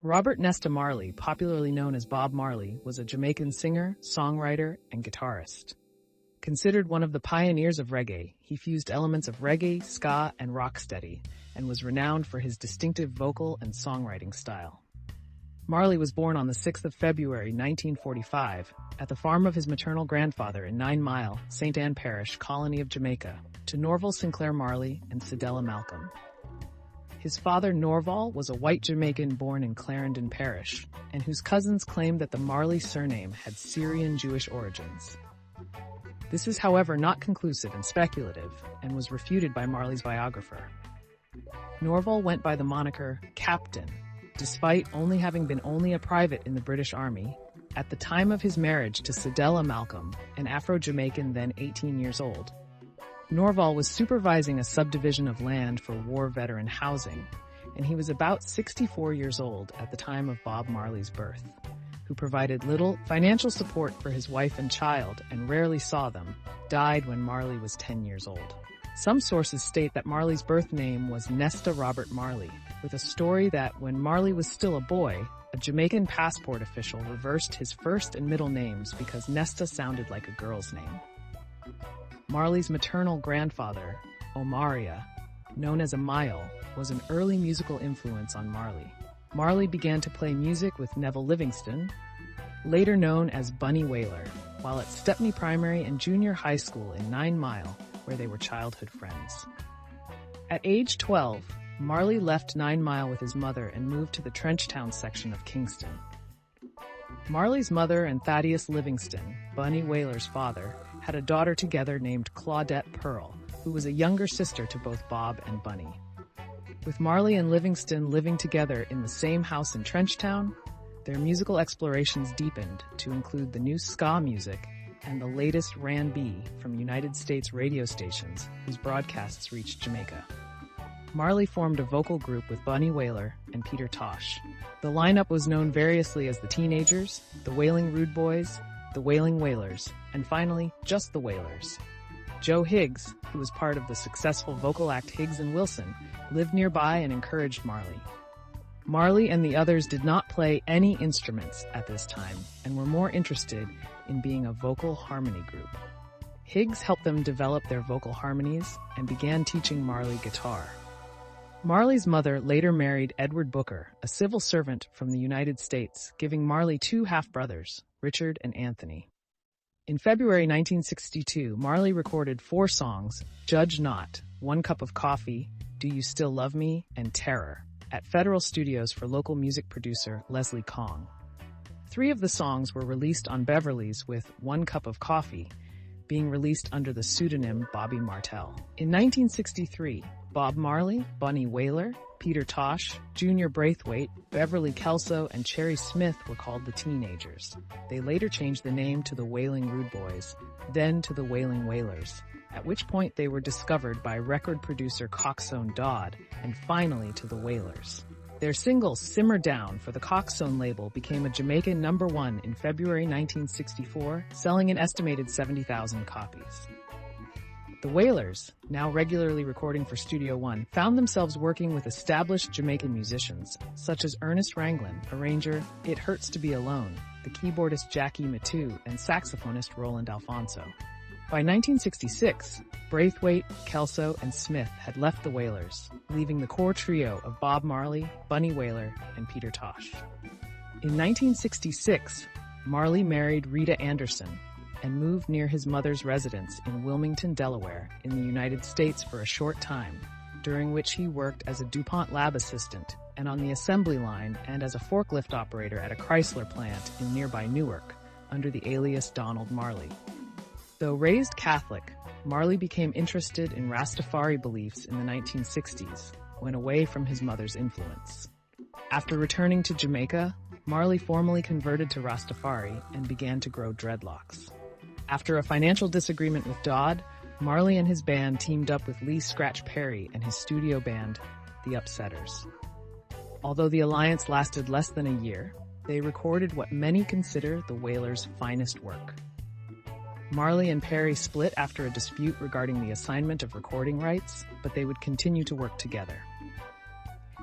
Robert Nesta Marley, popularly known as Bob Marley, was a Jamaican singer, songwriter, and guitarist. Considered one of the pioneers of reggae, he fused elements of reggae, ska, and rocksteady, and was renowned for his distinctive vocal and songwriting style. Marley was born on the 6th of February 1945 at the farm of his maternal grandfather in 9 Mile, St. Anne Parish, colony of Jamaica, to Norval Sinclair Marley and Cedella Malcolm. His father, Norval, was a white Jamaican born in Clarendon Parish, and whose cousins claimed that the Marley surname had Syrian Jewish origins. This is, however, not conclusive and speculative, and was refuted by Marley's biographer. Norval went by the moniker Captain, despite only having been a private in the British Army, at the time of his marriage to Cedella Malcolm, an Afro-Jamaican then 18 years old. Norval was supervising a subdivision of land for war veteran housing, and he was about 64 years old at the time of Bob Marley's birth, who provided little financial support for his wife and child and rarely saw them, died when Marley was 10 years old. Some sources state that Marley's birth name was Nesta Robert Marley, with a story that when Marley was still a boy, a Jamaican passport official reversed his first and middle names because Nesta sounded like a girl's name. Marley's maternal grandfather, Omaria, known as Amayo, was an early musical influence on Marley. Marley began to play music with Neville Livingston, later known as Bunny Wailer, while at Stepney Primary and Junior High School in 9 Mile, where they were childhood friends. At age 12, Marley left 9 Mile with his mother and moved to the Trenchtown section of Kingston. Marley's mother and Thaddeus Livingston, Bunny Wailer's father, had a daughter together named Claudette Pearl, who was a younger sister to both Bob and Bunny. With Marley and Livingston living together in the same house in Trenchtown, their musical explorations deepened to include the new ska music and the latest R&B from United States radio stations whose broadcasts reached Jamaica. Marley formed a vocal group with Bunny Wailer and Peter Tosh. The lineup was known variously as the Teenagers, the Wailing Rude Boys, the Wailing Wailers, and finally, just the Wailers. Joe Higgs, who was part of the successful vocal act Higgs and Wilson, lived nearby and encouraged Marley. Marley and the others did not play any instruments at this time and were more interested in being a vocal harmony group. Higgs helped them develop their vocal harmonies and began teaching Marley guitar. Marley's mother later married Edward Booker, a civil servant from the United States, giving Marley 2 half-brothers, Richard and Anthony. In February 1962, Marley recorded 4 songs, Judge Not, 1 Cup of Coffee, Do You Still Love Me, and Terror, at Federal Studios for local music producer Leslie Kong. 3 of the songs were released on Beverly's, with 1 Cup of Coffee being released under the pseudonym Bobby Martell. In 1963, Bob Marley, Bunny Wailer, Peter Tosh, Junior Braithwaite, Beverly Kelso, and Cherry Smith were called the Teenagers. They later changed the name to the Wailing Rude Boys, then to the Wailing Wailers, at which point they were discovered by record producer Coxsone Dodd, and finally to the Wailers. Their single, Simmer Down, for the Coxsone label became a Jamaican #1 in February 1964, selling an estimated 70,000 copies. The Wailers, now regularly recording for Studio One, found themselves working with established Jamaican musicians, such as Ernest Ranglin, arranger It Hurts to Be Alone, the keyboardist Jackie Matu, and saxophonist Roland Alfonso. By 1966, Braithwaite, Kelso, and Smith had left the Wailers, leaving the core trio of Bob Marley, Bunny Wailer, and Peter Tosh. In 1966, Marley married Rita Anderson and moved near his mother's residence in Wilmington, Delaware, in the United States for a short time, during which he worked as a DuPont lab assistant and on the assembly line and as a forklift operator at a Chrysler plant in nearby Newark, under the alias Donald Marley. Though raised Catholic, Marley became interested in Rastafari beliefs in the 1960s, when away from his mother's influence. After returning to Jamaica, Marley formally converted to Rastafari and began to grow dreadlocks. After a financial disagreement with Dodd, Marley and his band teamed up with Lee Scratch Perry and his studio band, The Upsetters. Although the alliance lasted less than a year, they recorded what many consider the Wailers' finest work. Marley and Perry split after a dispute regarding the assignment of recording rights, but they would continue to work together.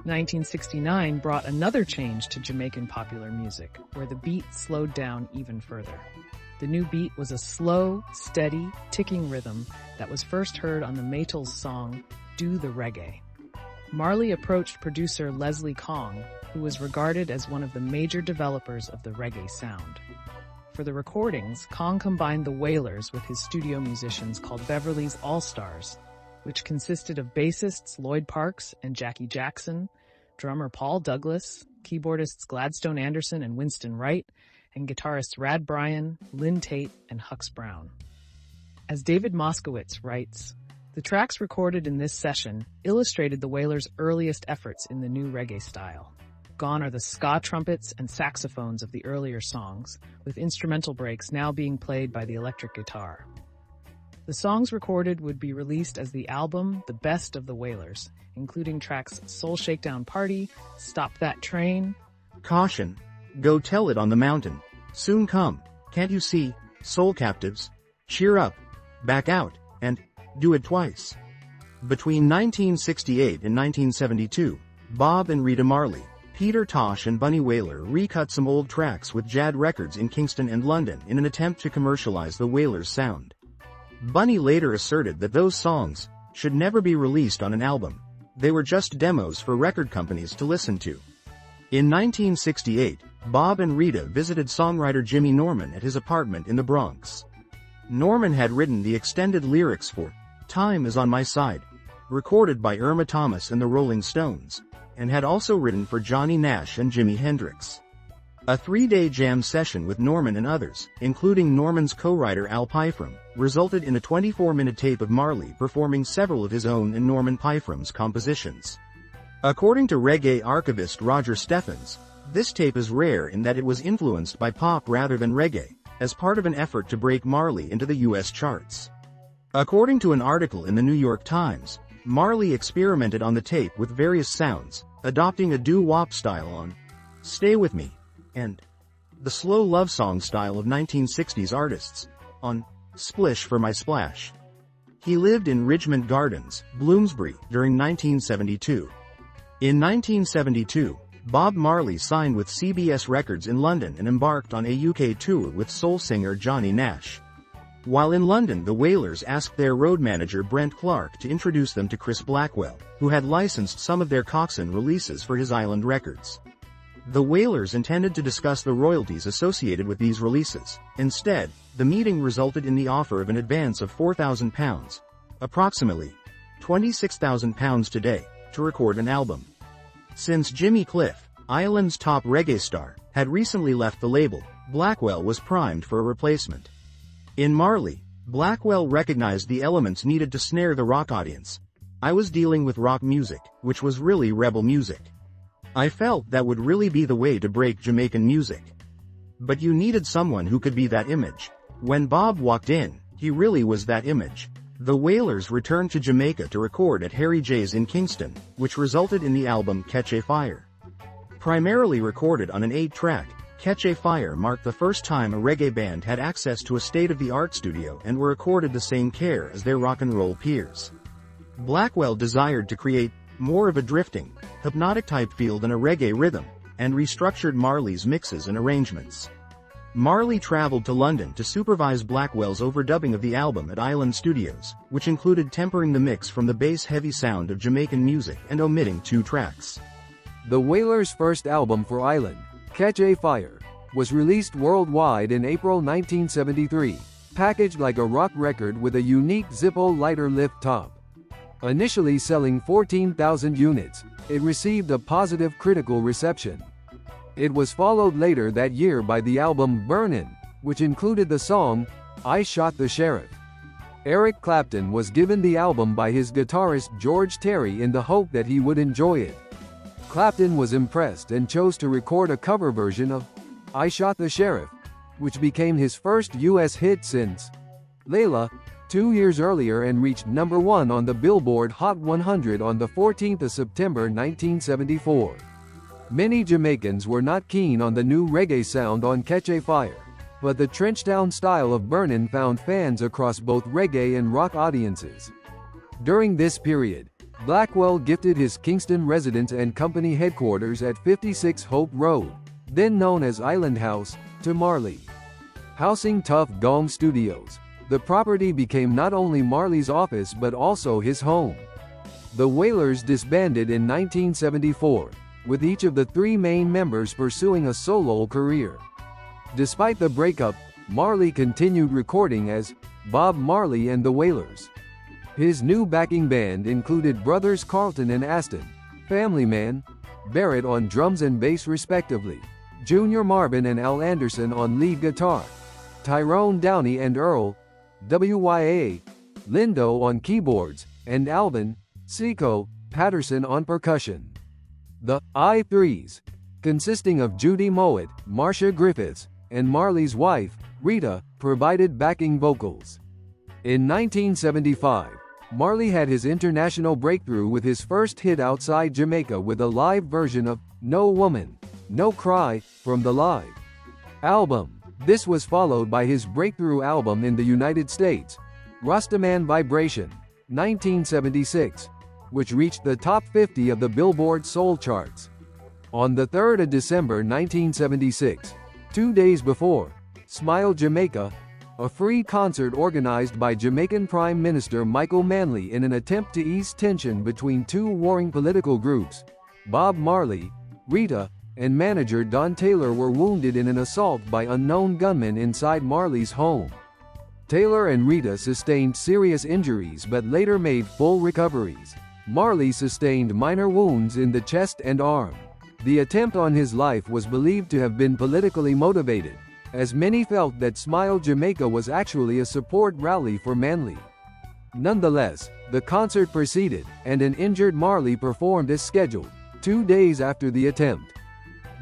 1969 brought another change to Jamaican popular music, where the beat slowed down even further. The new beat was a slow, steady, ticking rhythm that was first heard on the Maytals song, Do the Reggae. Marley approached producer Leslie Kong, who was regarded as one of the major developers of the reggae sound. For the recordings, Kong combined the Wailers with his studio musicians called Beverly's All-Stars, which consisted of bassists Lloyd Parks and Jackie Jackson, drummer Paul Douglas, keyboardists Gladstone Anderson and Winston Wright, and guitarists Rad Bryan, Lynn Tate, and Hux Brown. As David Moskowitz writes, the tracks recorded in this session illustrated the Wailers' earliest efforts in the new reggae style. Gone are the ska trumpets and saxophones of the earlier songs, with instrumental breaks now being played by the electric guitar. The songs recorded would be released as the album The Best of the Wailers, including tracks Soul Shakedown Party, Stop That Train, Caution, Go Tell It on the Mountain, Soon Come, Can't You See, Soul Captives, Cheer Up, Back Out, and Do It Twice. Between 1968 and 1972, Bob and Rita Marley, Peter Tosh and Bunny Wailer recut some old tracks with Jad Records in Kingston and London in an attempt to commercialize the Wailers' sound. Bunny later asserted that those songs should never be released on an album. They were just demos for record companies to listen to. In 1968, Bob and Rita visited songwriter Jimmy Norman at his apartment in the Bronx. Norman had written the extended lyrics for Time Is on My Side, recorded by Irma Thomas and the Rolling Stones, and had also written for Johnny Nash and Jimi Hendrix. A 3-day jam session with Norman and others, including Norman's co-writer Al Pyfrom, resulted in a 24-minute tape of Marley performing several of his own and Norman Pyfrom's compositions. According to reggae archivist Roger Steffens, this tape is rare in that it was influenced by pop rather than reggae, as part of an effort to break Marley into the U.S. charts. According to an article in the New York Times, Marley experimented on the tape with various sounds, adopting a doo-wop style on Stay With Me, and the slow love song style of 1960s artists on Splish for My Splash. He lived in Richmond Gardens, Bloomsbury, during 1972. In 1972, Bob Marley signed with CBS Records in London and embarked on a UK tour with soul singer Johnny Nash. While in London, the Wailers asked their road manager Brent Clark to introduce them to Chris Blackwell, who had licensed some of their Coxsone releases for his Island Records. The Wailers intended to discuss the royalties associated with these releases. Instead, the meeting resulted in the offer of an advance of £4,000, approximately £26,000 today, to record an album. Since Jimmy Cliff, Ireland's top reggae star, had recently left the label, Blackwell was primed for a replacement. In Marley, Blackwell recognized the elements needed to snare the rock audience. I was dealing with rock music, which was really rebel music. I felt that would really be the way to break Jamaican music. But you needed someone who could be that image. When Bob walked in, he really was that image. The Wailers returned to Jamaica to record at Harry J's in Kingston, which resulted in the album Catch a Fire. Primarily recorded on an 8-track, Catch a Fire marked the first time a reggae band had access to a state-of-the-art studio and were accorded the same care as their rock and roll peers. Blackwell desired to create more of a drifting, hypnotic-type feel than a reggae rhythm, and restructured Marley's mixes and arrangements. Marley traveled to London to supervise Blackwell's overdubbing of the album at Island Studios, which included tempering the mix from the bass-heavy sound of Jamaican music and omitting 2 tracks. The Wailers' first album for Island, Catch a Fire, was released worldwide in April 1973, packaged like a rock record with a unique Zippo lighter lift top. Initially selling 14,000 units, it received a positive critical reception. It was followed later that year by the album Burnin', which included the song, I Shot the Sheriff. Eric Clapton was given the album by his guitarist George Terry in the hope that he would enjoy it. Clapton was impressed and chose to record a cover version of I Shot the Sheriff, which became his first U.S. hit since Layla, 2 years earlier, and reached number 1 on the Billboard Hot 100 on the 14th of September 1974. Many Jamaicans were not keen on the new reggae sound on Catch a Fire, but the Trenchtown style of Burnin' found fans across both reggae and rock audiences. During this period, Blackwell gifted his Kingston residence and company headquarters at 56 Hope Road, then known as Island House, to Marley. Housing Tough Gong Studios, the property became not only Marley's office but also his home. The Wailers disbanded in 1974, with each of the three main members pursuing a solo career. Despite the breakup, Marley continued recording as Bob Marley and the Wailers. His new backing band included brothers Carlton and Aston, Family Man, Barrett on drums and bass respectively, Junior Marvin and Al Anderson on lead guitar, Tyrone Downey and Earl, WYA, Lindo on keyboards, and Alvin, Seco, Patterson on percussion. The I-Threes, consisting of Judy Mowat, Marcia Griffiths, and Marley's wife, Rita, provided backing vocals. In 1975, Marley had his international breakthrough with his first hit outside Jamaica with a live version of No Woman, No Cry from the live album. This was followed by his breakthrough album in the United States, Rastaman Vibration, 1976, which reached the top 50 of the Billboard Soul charts. On the 3rd of December 1976, 2 days before Smile Jamaica, a free concert organized by Jamaican Prime Minister Michael Manley in an attempt to ease tension between two warring political groups, Bob Marley, Rita, and manager Don Taylor were wounded in an assault by unknown gunmen inside Marley's home. Taylor and Rita sustained serious injuries but later made full recoveries. Marley sustained minor wounds in the chest and arm. The attempt on his life was believed to have been politically motivated, as many felt that Smile Jamaica was actually a support rally for Manley. Nonetheless, the concert proceeded, and an injured Marley performed as scheduled, 2 days after the attempt.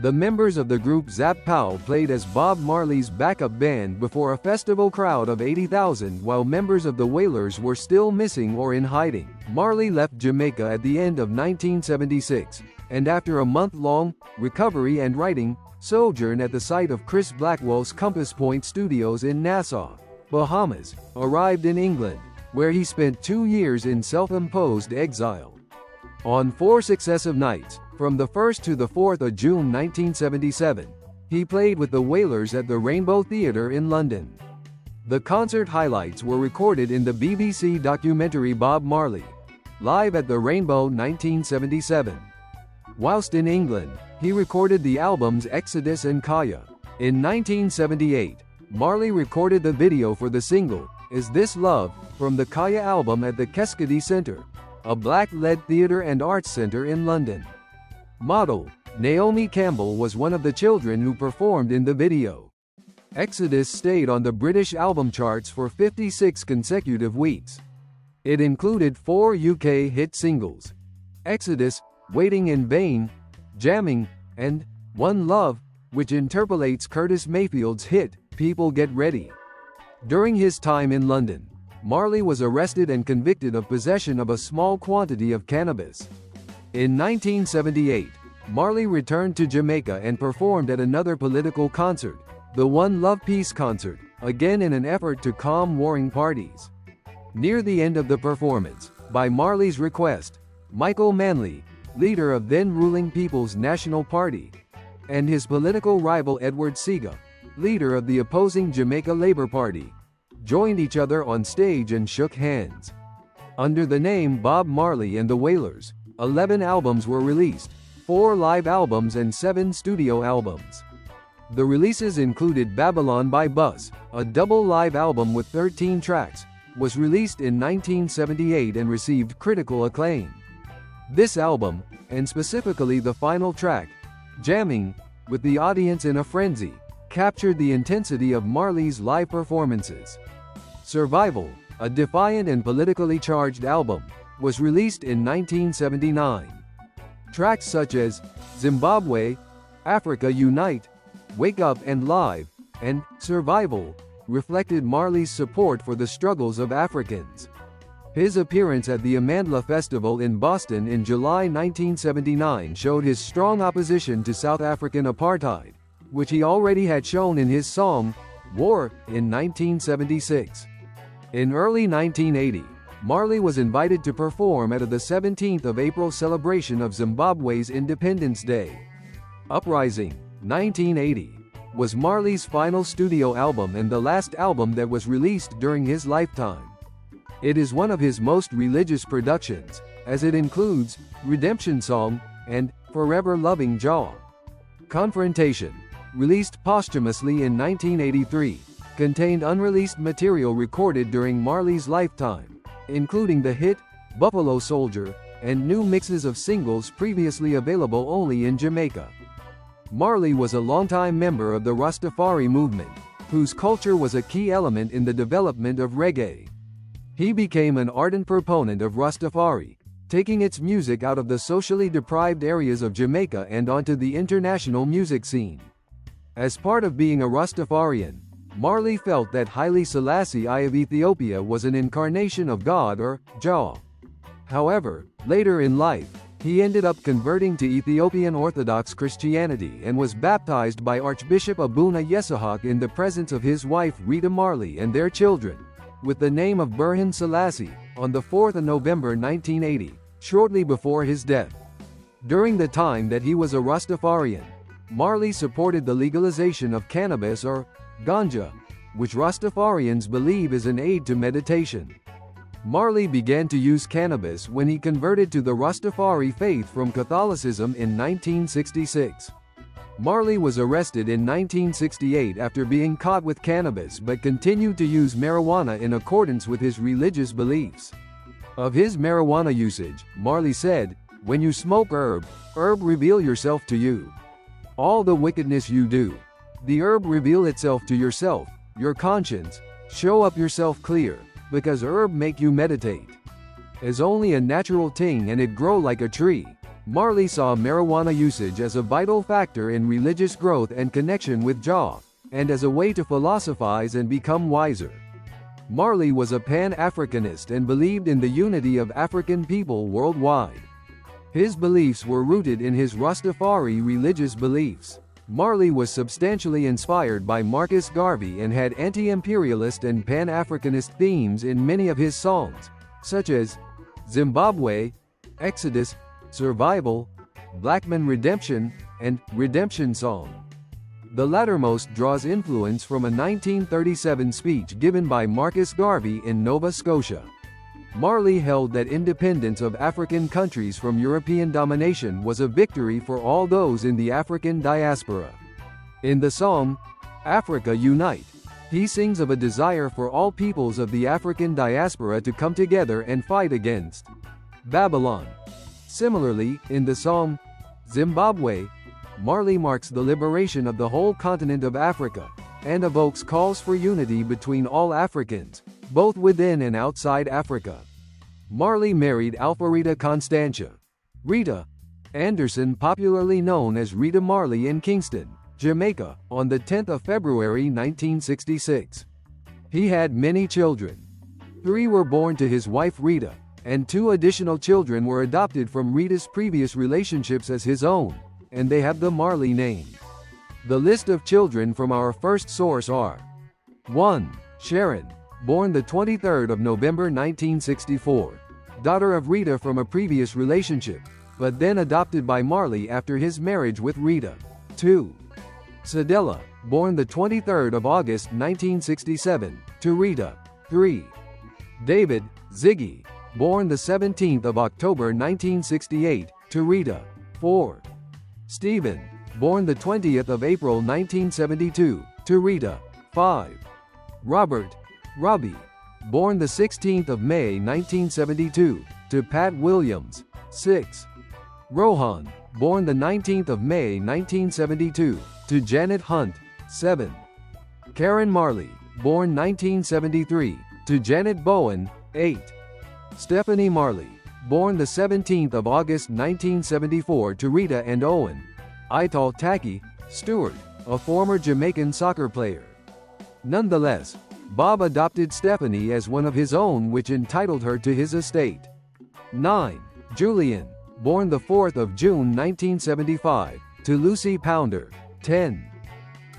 The members of the group Zap Pow played as Bob Marley's backup band before a festival crowd of 80,000 while members of the Wailers were still missing or in hiding. Marley left Jamaica at the end of 1976, and after a month-long recovery and writing sojourn at the site of Chris Blackwell's Compass Point Studios in Nassau, Bahamas, arrived in England, where he spent 2 years in self-imposed exile. On 4 successive nights, from the 1st to the 4th of June 1977, he played with the Wailers at the Rainbow Theatre in London. The concert highlights were recorded in the BBC documentary Bob Marley, Live at the Rainbow 1977. Whilst in England, he recorded the albums Exodus and Kaya. In 1978, Marley recorded the video for the single, Is This Love, from the Kaya album at the Keskadi Centre, a black-led theatre and arts centre in London. Model, Naomi Campbell was one of the children who performed in the video. Exodus stayed on the British album charts for 56 consecutive weeks. It included 4 UK hit singles: Exodus, Waiting in Vain, Jamming, and One Love, which interpolates Curtis Mayfield's hit, People Get Ready. During his time in London, Marley was arrested and convicted of possession of a small quantity of cannabis. In 1978, Marley returned to Jamaica and performed at another political concert, the One Love Peace concert, again in an effort to calm warring parties. Near the end of the performance, by Marley's request, Michael Manley, leader of then-ruling People's National Party, and his political rival Edward Seaga, leader of the opposing Jamaica Labour Party, joined each other on stage and shook hands. Under the name Bob Marley and the Wailers, 11 albums were released, 4 live albums and 7 studio albums. The releases included Babylon by Bus, a double live album with 13 tracks, was released in 1978 and received critical acclaim. This album, and specifically the final track, Jamming, with the audience in a frenzy, captured the intensity of Marley's live performances. Survival, a defiant and politically charged album, was released in 1979. Tracks such as Zimbabwe, Africa Unite, Wake Up and Live, and Survival reflected Marley's support for the struggles of Africans. His appearance at the Amandla Festival in Boston in July 1979 showed his strong opposition to South African apartheid, which he already had shown in his song, War, in 1976. In early 1980, Marley was invited to perform at the 17th of April celebration of Zimbabwe's Independence Day. Uprising, 1980, was Marley's final studio album and the last album that was released during his lifetime. It is one of his most religious productions, as it includes Redemption Song and Forever Loving Jah. Confrontation, released posthumously in 1983, contained unreleased material recorded during Marley's lifetime, including the hit Buffalo Soldier and new mixes of singles previously available only in Jamaica. Marley was a longtime member of the Rastafari movement, whose culture was a key element in the development of reggae. He became an ardent proponent of Rastafari, taking its music out of the socially deprived areas of Jamaica and onto the international music scene. As part of being a Rastafarian, Marley felt that Haile Selassie I of Ethiopia was an incarnation of God or Jah. However, later in life, he ended up converting to Ethiopian Orthodox Christianity and was baptized by Archbishop Abuna Yesahak in the presence of his wife Rita Marley and their children, with the name of Burhan Selassie, on the 4th of November 1980, shortly before his death. During the time that he was a Rastafarian, Marley supported the legalization of cannabis or ganja, which Rastafarians believe is an aid to meditation. Marley began to use cannabis when he converted to the Rastafari faith from Catholicism in 1966. Marley was arrested in 1968 after being caught with cannabis but continued to use marijuana in accordance with his religious beliefs. Of his marijuana usage, Marley said, "When you smoke herb reveal yourself to you. All the wickedness you do, the herb reveal itself to yourself, your conscience, show up yourself clear, because herb make you meditate. As only a natural thing and it grow like a tree." Marley saw marijuana usage as a vital factor in religious growth and connection with Jah, and as a way to philosophize and become wiser. Marley was a Pan-Africanist and believed in the unity of African people worldwide. His beliefs were rooted in his Rastafari religious beliefs. Marley was substantially inspired by Marcus Garvey and had anti-imperialist and Pan-Africanist themes in many of his songs, such as Zimbabwe, Exodus, Survival, Blackman Redemption, and Redemption Song. The lattermost draws influence from a 1937 speech given by Marcus Garvey in Nova Scotia. Marley held that independence of African countries from European domination was a victory for all those in the African diaspora. In the song, Africa Unite, he sings of a desire for all peoples of the African diaspora to come together and fight against Babylon. Similarly, in the song, Zimbabwe, Marley marks the liberation of the whole continent of Africa, and evokes calls for unity between all Africans, both within and outside Africa. Marley married Alpharita Constantia Rita Anderson, popularly known as Rita Marley, in Kingston, Jamaica, on the 10th of February 1966. He had many children. 3 were born to his wife Rita, and 2 additional children were adopted from Rita's previous relationships as his own, and they have the Marley name. The list of children from our first source are: 1. Sharon, born the 23rd of November 1964, daughter of Rita from a previous relationship, but then adopted by Marley after his marriage with Rita. 2. Sadella, born the 23rd of August 1967, to Rita. 3. David, Ziggy, born the 17th of October 1968, to Rita. 4. Stephen, born the 20th of April 1972, to Rita. 5. Robert, Robbie, born the 16th of May 1972, to Pat Williams. 6. Rohan, born the 19th of May 1972, to Janet Hunt. 7. Karen Marley, born 1973, to Janet Bowen. 8. Stephanie Marley, born the 17th of August 1974, to Rita and Owen. Ital Taki Stewart, a former Jamaican soccer player. Nonetheless, Bob adopted Stephanie as one of his own, which entitled her to his estate. 9. Julian, born the 4th of June 1975, to Lucy Pounder. 10.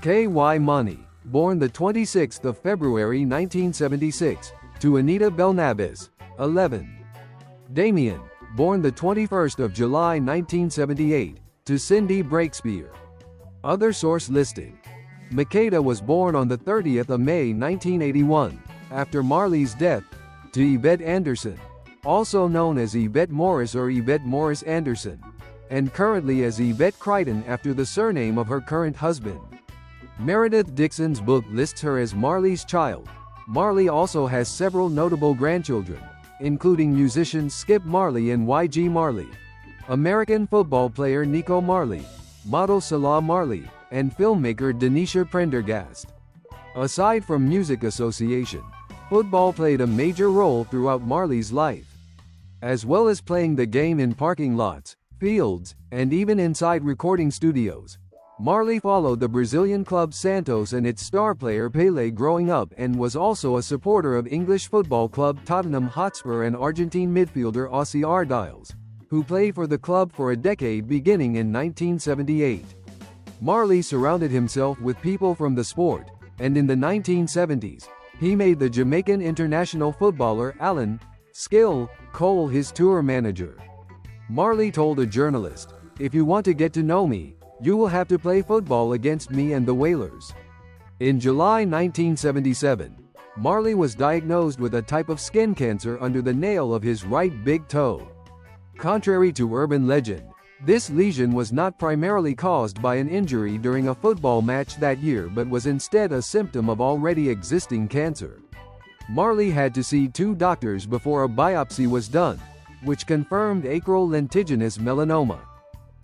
K.Y. Money, born the 26th of February 1976, to Anita Belnabas. 11. Damien, born the 21st of July 1978, to Cindy Breakspear. Other source listed. Makeda was born on the 30th of May 1981, after Marley's death, to Yvette Anderson, also known as Yvette Morris or Yvette Morris Anderson, and currently as Yvette Crichton after the surname of her current husband. Meredith Dixon's book lists her as Marley's child. Marley also has several notable grandchildren, including musicians Skip Marley and Y.G. Marley, American football player Nico Marley, model Salah Marley, and filmmaker Denisha Prendergast. Aside from music association, football played a major role throughout Marley's life. As well as playing the game in parking lots, fields, and even inside recording studios, Marley followed the Brazilian club Santos and its star player Pelé growing up and was also a supporter of English football club Tottenham Hotspur and Argentine midfielder Ossie Ardiles, who played for the club for a decade beginning in 1978. Marley surrounded himself with people from the sport, and in the 1970s, he made the Jamaican international footballer Alan Skill Cole his tour manager. Marley told a journalist, "If you want to get to know me, you will have to play football against me and the Wailers." In July 1977, Marley was diagnosed with a type of skin cancer under the nail of his right big toe. Contrary to urban legend, this lesion was not primarily caused by an injury during a football match that year but was instead a symptom of already existing cancer. Marley had to see 2 doctors before a biopsy was done, which confirmed acral lentiginous melanoma.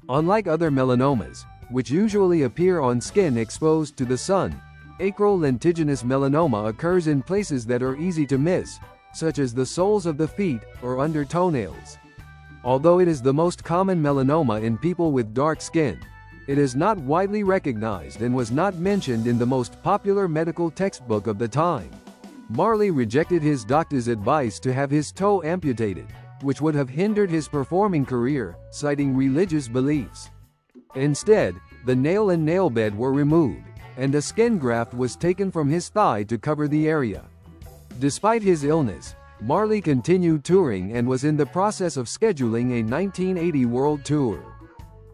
Unlike other melanomas, which usually appear on skin exposed to the sun, acral lentiginous melanoma occurs in places that are easy to miss, such as the soles of the feet or under toenails. Although it is the most common melanoma in people with dark skin, it is not widely recognized and was not mentioned in the most popular medical textbook of the time. Marley rejected his doctor's advice to have his toe amputated, which would have hindered his performing career, citing religious beliefs. Instead, the nail and nail bed were removed, and a skin graft was taken from his thigh to cover the area. Despite his illness, Marley continued touring and was in the process of scheduling a 1980 world tour.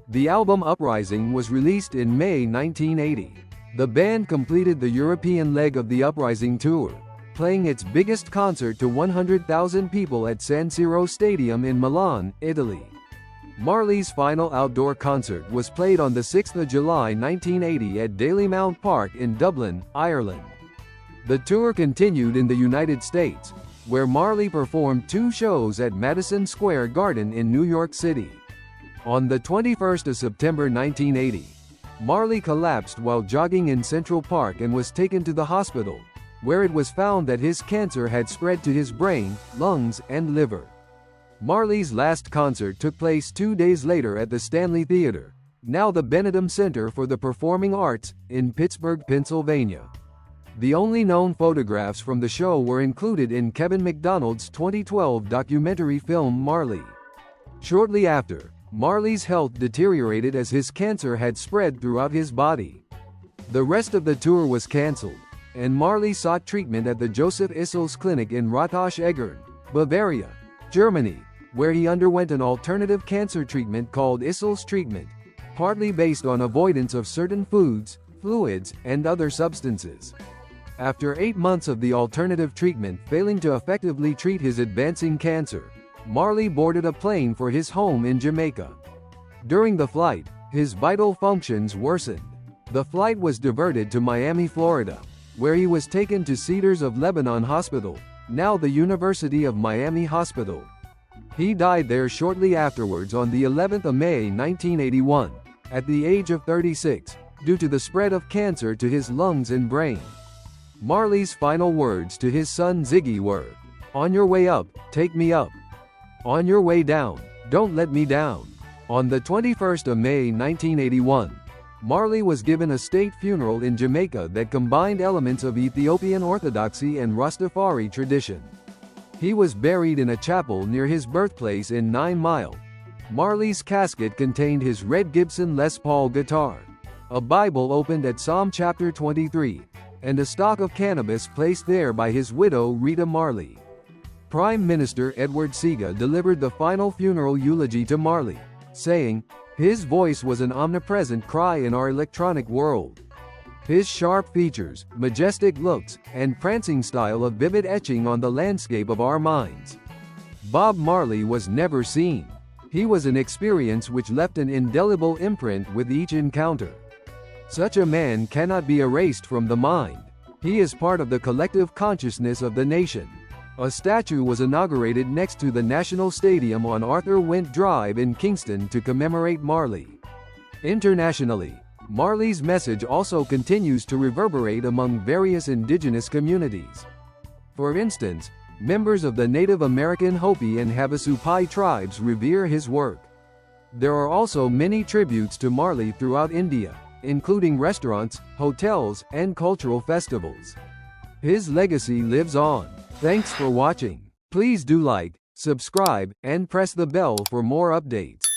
The album Uprising was released in May 1980. The band completed the European leg of the Uprising tour, playing its biggest concert to 100,000 people at San Siro Stadium in Milan, Italy. Marley's final outdoor concert was played on the 6th of July 1980 at Dalymount Park in Dublin, Ireland. The tour continued in the United States, where Marley performed 2 shows at Madison Square Garden in New York City. On the 21st of September 1980, Marley collapsed while jogging in Central Park and was taken to the hospital, where it was found that his cancer had spread to his brain, lungs, and liver. Marley's last concert took place 2 days later at the Stanley Theater, now the Benedum Center for the Performing Arts, in Pittsburgh, Pennsylvania. The only known photographs from the show were included in Kevin McDonald's 2012 documentary film Marley. Shortly after, Marley's health deteriorated as his cancer had spread throughout his body. The rest of the tour was cancelled, and Marley sought treatment at the Joseph Issels Clinic in Rottach-Egern, Bavaria, Germany, where he underwent an alternative cancer treatment called Issels treatment, partly based on avoidance of certain foods, fluids, and other substances. After 8 months of the alternative treatment failing to effectively treat his advancing cancer, Marley boarded a plane for his home in Jamaica. During the flight, his vital functions worsened. The flight was diverted to Miami, Florida, where he was taken to Cedars of Lebanon Hospital, now the University of Miami Hospital. He died there shortly afterwards on the 11th of May 1981, at the age of 36, due to the spread of cancer to his lungs and brain. Marley's final words to his son Ziggy were, "On your way up, take me up. On your way down, don't let me down." On the 21st of May 1981, Marley was given a state funeral in Jamaica that combined elements of Ethiopian Orthodoxy and Rastafari tradition. He was buried in a chapel near his birthplace in 9 Mile. Marley's casket contained his red Gibson Les Paul guitar, a Bible opened at Psalm chapter 23, and a stock of cannabis placed there by his widow Rita Marley. Prime Minister Edward Seaga delivered the final funeral eulogy to Marley, saying, "His voice was an omnipresent cry in our electronic world. His sharp features, majestic looks, and prancing style a vivid etching on the landscape of our minds." Bob Marley was never seen. He was an experience which left an indelible imprint with each encounter. Such a man cannot be erased from the mind. He is part of the collective consciousness of the nation. A statue was inaugurated next to the National Stadium on Arthur Wint Drive in Kingston to commemorate Marley. Internationally, Marley's message also continues to reverberate among various indigenous communities. For instance, members of the Native American Hopi and Havasupai tribes revere his work. There are also many tributes to Marley throughout India, including restaurants, hotels, and cultural festivals. His legacy lives on. Thanks for watching. Please do like, subscribe, and press the bell for more updates.